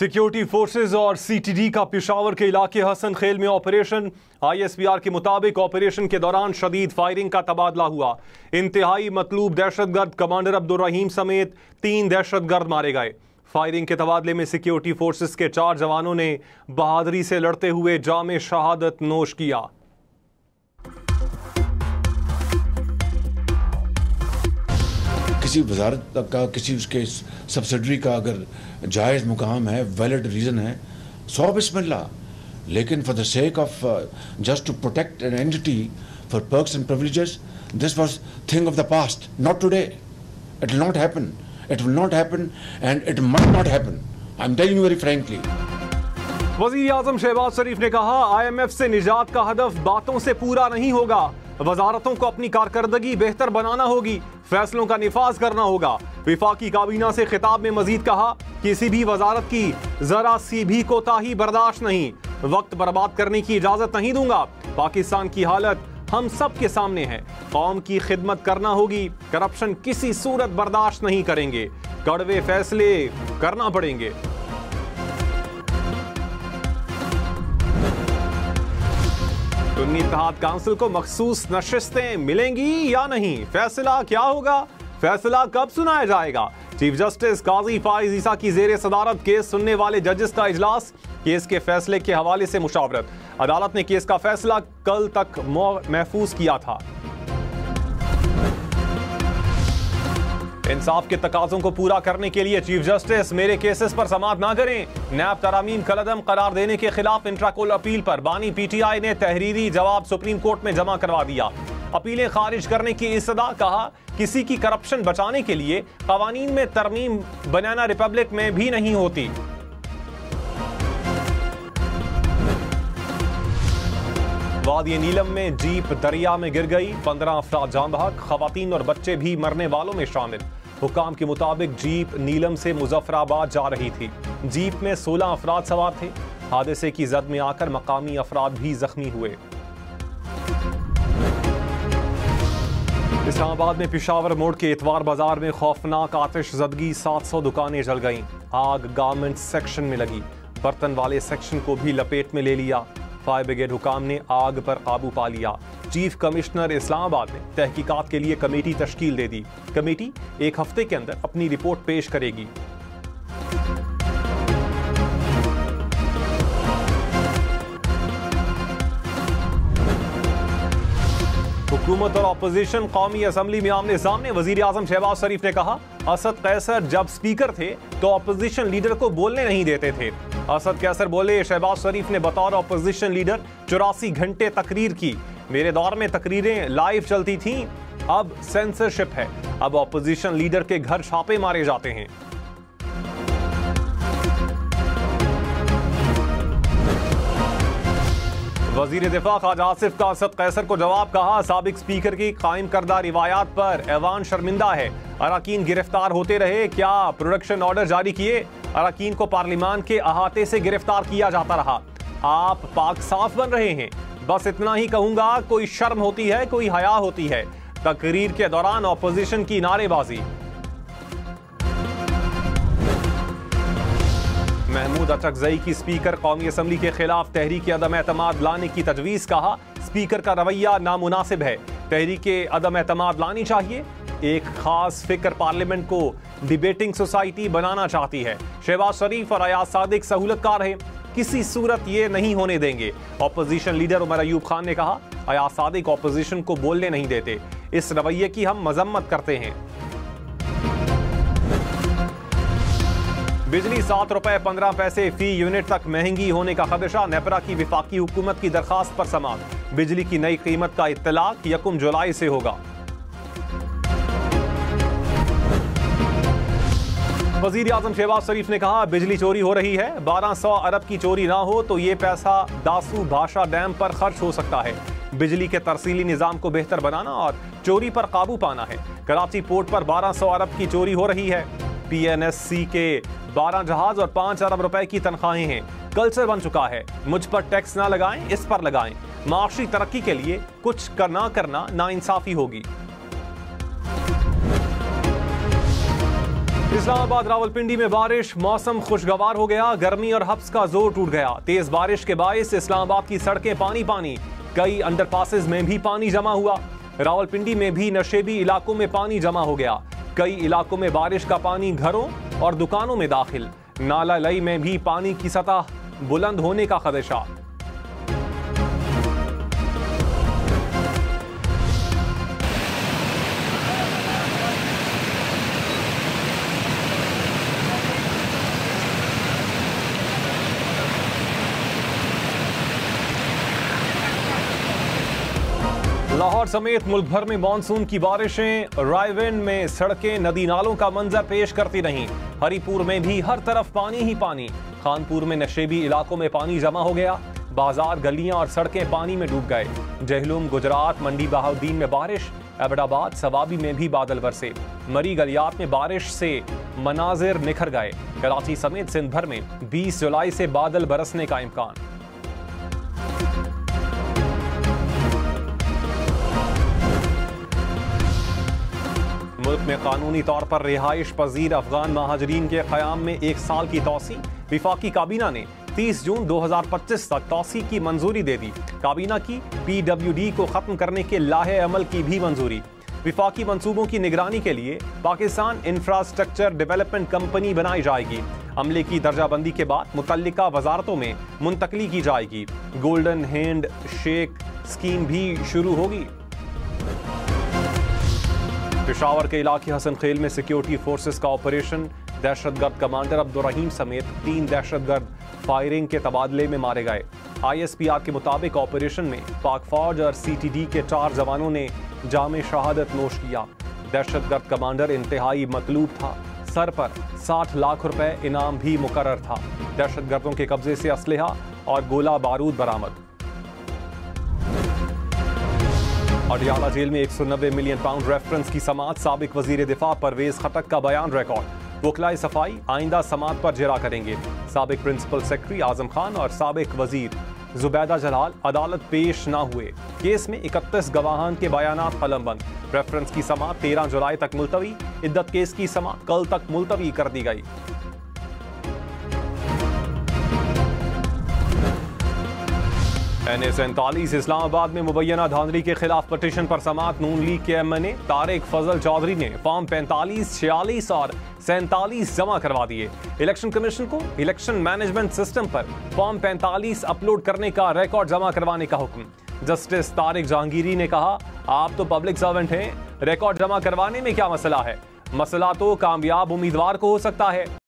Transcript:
Security forces और CTD का पेशावर के इलाके हसन खेल में ऑपरेशन। आईएसपीआर के मुताबिक ऑपरेशन के दौरान शदीद फायरिंग का तबादला हुआ। इंतहाई मतलूब दहशतगर्द कमांडर अब्दुल रहीम समेत 3 दहशतगर्द मारे गए। फायरिंग के तबादले में सिक्योरिटी फोर्सेज के 4 जवानों ने बहादुरी से लड़ते हुए जामे शहादत नोश किया। किसी वजारत का, किसी उसके सब्सिडरी का अगर जायज़ मुकाम है, वैलिड रीज़न है, 100 बिस्मिल्लाह, लेकिन for the sake of just to protect an entity for perks and privileges, this was thing of the past, not today. It will not happen, it will not happen and it must not happen. I am telling you very frankly. वज़ीर आज़म शहबाज शरीफ ने कहा, IMF से निजात का हदफ बातों से पूरा नहीं होगा। वजारतों को अपनी कारकर्दगी बेहतर बनाना होगी, फैसलों का निफाज करना होगा। विफाकी काबीना से खिताब में मजीद कहा, किसी भी वजारत की जरा सी भी कोताही बर्दाश्त नहीं, वक्त बर्बाद करने की इजाजत नहीं दूंगा। पाकिस्तान की हालत हम सब के सामने है, कौम की खिदमत करना होगी, करप्शन किसी सूरत बर्दाश्त नहीं करेंगे, कड़वे फैसले करना पड़ेंगे। सुन्नी इत्तेहाद काउंसिल को मखसूस नशिस्तें मिलेंगी या नहीं, फैसला क्या होगा, फैसला कब सुनाया जाएगा। चीफ जस्टिस काजी फाइज ईसा की जेर सदारत केस सुनने वाले जजेस का इजलास, केस के फैसले के हवाले से मुशावरत। अदालत ने केस का फैसला कल तक महफूज किया था। इंसाफ के तकाज़ों को पूरा करने के लिए चीफ जस्टिस मेरे केसेस पर समाअत ना करें। नैब तरामीम कलअदम करार देने के खिलाफ इंट्राकोल अपील पर बानी PTI ने तहरीरी जवाब सुप्रीम कोर्ट में जमा करवा दिया। अपीलें खारिज करने की इस्तदा, कहा किसी की करप्शन बचाने के लिए कवानीन में तरमीम बनाना रिपब्लिक में भी नहीं होती। वादी नीलम में जीप दरिया में गिर गई, 15 अफराद जान बहक, खवातीन और बच्चे भी मरने वालों में शामिल। हुकाम के मुताबिक जीप नीलम से मुजफ्फराबाद जा रही थी। जीप में 16 अफराद सवार थे। हादसे की जद में आकर मकामी अफराद भी जख्मी हुए। इस्लामाबाद में पेशावर मोड़ के इतवार बाजार में खौफनाक आतिशज़दगी, 700 दुकानें जल गईं। आग गारमेंट सेक्शन में लगी, बर्तन वाले सेक्शन को भी लपेट में ले लिया। फायर ब्रिगेड हुकाम ने आग पर काबू पा लिया। चीफ कमिश्नर इस्लामाबाद ने तहकीकात के लिए कमेटी तश्कील दे दी। कमेटी 1 हफ्ते के अंदर अपनी रिपोर्ट पेश करेगी। हुकूमत और अपोजिशन कौमी असम्बली में आमने सामने। वजीर आजम शहबाज शरीफ ने कहा, असद कैसर जब स्पीकर थे तो अपोजिशन लीडर को बोलने नहीं देते थे। असद कैसर बोले, शहबाज शरीफ ने बतौर अपोजिशन लीडर 84 घंटे तकरीर की। मेरे दौर में तकरीरें लाइव चलती थीं, अब सेंसरशिप है। अब अपोजिशन लीडर के घर छापे मारे जाते हैं। वजीर दिफा ख्वाजा आसिफ का असद कैसर को जवाब, कहा साबिक स्पीकर की कायम करदा रिवायात पर ऐवान शर्मिंदा है। अरकान गिरफ्तार होते रहे, क्या प्रोडक्शन ऑर्डर जारी किए? अरकान को पार्लिमान के अहाते से गिरफ्तार किया जाता रहा। आप पाक साफ बन रहे हैं। बस इतना ही कहूंगा, कोई शर्म होती है, कोई हया होती है। तकरीर के दौरान ऑपोजिशन की नारेबाजी। महमूद अचकजई की स्पीकर कौमी असम्बली के खिलाफ तहरीक अदम एतमाद लाने की तजवीज़, कहा स्पीकर का रवैया नामुनासिब है, तहरीक अदम एतमाद लानी चाहिए। एक खास फिक्र पार्लियामेंट को डिबेटिंग सोसाइटी बनाना चाहती है। शहबाज शरीफ और अयाज सादिक सहूलतकार हैं, किसी सूरत ये नहीं होने देंगे। ऑपोजिशन लीडर उमर अयूब खान ने कहा, अयाज सादिक ऑपोजिशन को बोलने नहीं देते, इस रवैये की हम मजम्मत करते हैं। बिजली 7 रुपए 15 पैसे फी यूनिट तक महंगी होने का खदशा। नेपरा की विफाकी हुकूमत की दरखास्त पर समाअत। बिजली की नई कीमत का इत्तलाक 1 जुलाई से होगा। वजीर आजम शहबाज शरीफ ने कहा, बिजली चोरी हो रही है। 1200 अरब की चोरी ना हो तो ये पैसा दासू भाषा डैम पर खर्च हो सकता है। बिजली के तरसीली निजाम को बेहतर बनाना और चोरी पर काबू पाना है। कराची पोर्ट पर 1200 अरब की चोरी हो रही है। PNSC के 12 जहाज और 5 अरब रुपए की तनख्वाहें हैं। कल्चर बन चुका है, मुझ पर टैक्स ना लगाएं, इस पर लगाएं। माशी तरक्की के लिए कुछ करना नाइंसाफी होगी। इस्लामाबाद रावलपिंडी में बारिश, मौसम खुशगवार हो गया। गर्मी और हब्स का जोर टूट गया। तेज बारिश के बायस इस्लामाबाद की सड़कें पानी पानी, कई अंडरपासेस में भी पानी जमा हुआ। रावलपिंडी में भी नशेबी इलाकों में पानी जमा हो गया। कई इलाकों में बारिश का पानी घरों और दुकानों में दाखिल। नाला लई में भी पानी की सतह बुलंद होने का खदशा। लाहौर समेत मुल्क भर में मानसून की बारिशें, रायविंड में सड़कें नदी नालों का मंजर पेश करती रहीं। हरिपुर में भी हर तरफ पानी ही पानी। खानपुर में नशेबी इलाकों में पानी जमा हो गया। बाजार, गलियां और सड़कें पानी में डूब गए। जहलुम, गुजरात, मंडी बहाउद्दीन में बारिश। एबटाबाद, सवाबी में भी बादल बरसे। मरी गलियात में बारिश से मनाजिर निखर गए। कराची समेत सिंध भर में 20 जुलाई से बादल बरसने का इम्कान। मुल्क में कानूनी तौर पर रिहाइश पजीर अफगान महाजरीन के क़याम में 1 साल की तौसी। विफाकी काबीना ने 30 जून 2025 तक तौसी की मंजूरी दे दी। काबीना की PWD को खत्म करने के लाहे अमल की भी मंजूरी। विफाकी मंसूबों की निगरानी के लिए पाकिस्तान इंफ्रास्ट्रक्चर डेवलपमेंट कंपनी बनाई जाएगी। अमले की दर्जाबंदी के बाद मुतल्लिका वजारतों में मुंतकली की जाएगी। गोल्डन हैंड शेक स्कीम भी शुरू होगी। पेशावर के इलाके हसन खेल में सिक्योरिटी फोर्सेस का ऑपरेशन। दहशतगर्द कमांडर अब्दुल रहीम समेत 3 दहशतगर्द फायरिंग के तबादले में मारे गए। ISPR के मुताबिक ऑपरेशन में पाक फौज और CTD के 4 जवानों ने जामे शहादत नोश किया। दहशतगर्द कमांडर इंतहाई मतलूब था। सर पर 60 लाख रुपए इनाम भी मुकर्रर था। दहशतगर्दों के कब्जे से असलहा और गोला बारूद बरामद। अडियाला जेल में 190 मिलियन पाउंड रेफरेंस की समाअत। साबिक वजीर दिफा परवेज खटक का बयान रिकॉर्ड। वकलाए सफाई आइंदा समाअत पर जिरा करेंगे। साबिक प्रिंसिपल सेक्रेटरी आजम खान और साबिक वजीर जुबैदा जलाल अदालत पेश न हुए। केस में 31 गवाहान के बयानात कलमबंद। रेफरेंस की समाअत 13 जुलाई तक मुलतवी। इद्दत केस की समाअत कल तक मुलतवी कर दी गई। NA-47 इस्लामाबाद में मुबैना धांधली के खिलाफ पटिशन पर समाअत। नून लीग के MNA तारिक फजल चौधरी ने फॉर्म 45, 46 और 47 जमा करवा दिए। इलेक्शन कमीशन को इलेक्शन मैनेजमेंट सिस्टम पर फॉर्म 45 अपलोड करने का रिकॉर्ड जमा करवाने का हुक्म। जस्टिस तारिक जहांगीरी ने कहा, आप तो पब्लिक सर्वेंट हैं, रिकॉर्ड जमा करवाने में क्या मसला है? मसला तो कामयाब उम्मीदवार को हो सकता है।